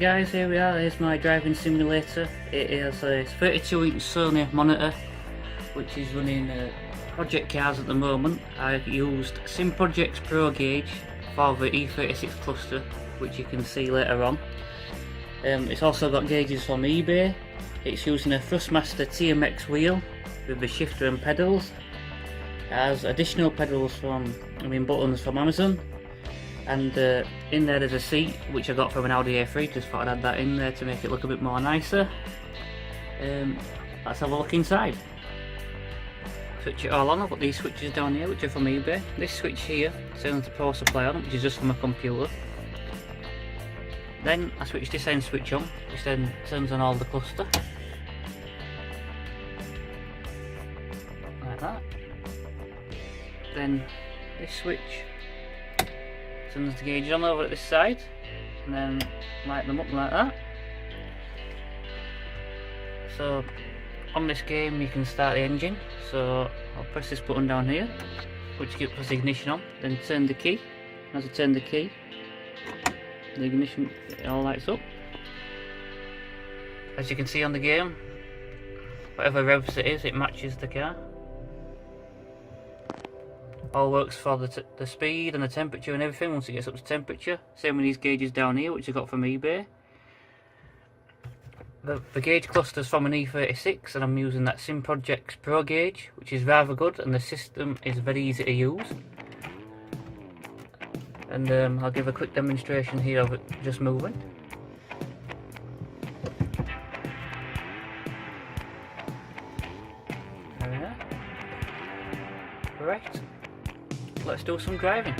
guys, here we are. Here's my driving simulator. It is a 32-inch SONY monitor which is running project cars at the moment. I've used SimProject's Pro gauge for the E36 Cluster, which you can see later on. It's also got gauges from eBay. It's using a THRUSTMASTER TMX Wheel with the shifter and pedals. It has additional pedals buttons from Amazon. And in there there's a seat which I got from an Audi A3, just thought I'd add that in there to make it look a bit more nicer. Let's have a look inside. Switch it all on. I've got these switches down here which are from eBay. This switch here turns the power supply on, which is just from a computer. Then I switch this end switch on, which then turns on all the cluster. Like that. Then this switch turns the gauge on over at this side, and then light them up like that. So on this game you can start the engine, so I'll press this button down here which puts the ignition on, then turn the key. As I turn the key, the ignition, it all lights up. As you can see on the game, whatever revs it is, it matches the car. All works for the speed and the temperature and everything once it gets up to temperature. Same with these gauges down here which I got from eBay. The gauge cluster's from an E36 and I'm using that SimProject's Pro gauge, which is rather good, and the system is very easy to use. And I'll give a quick demonstration here of it just moving. There we are. Right. Let's do some driving.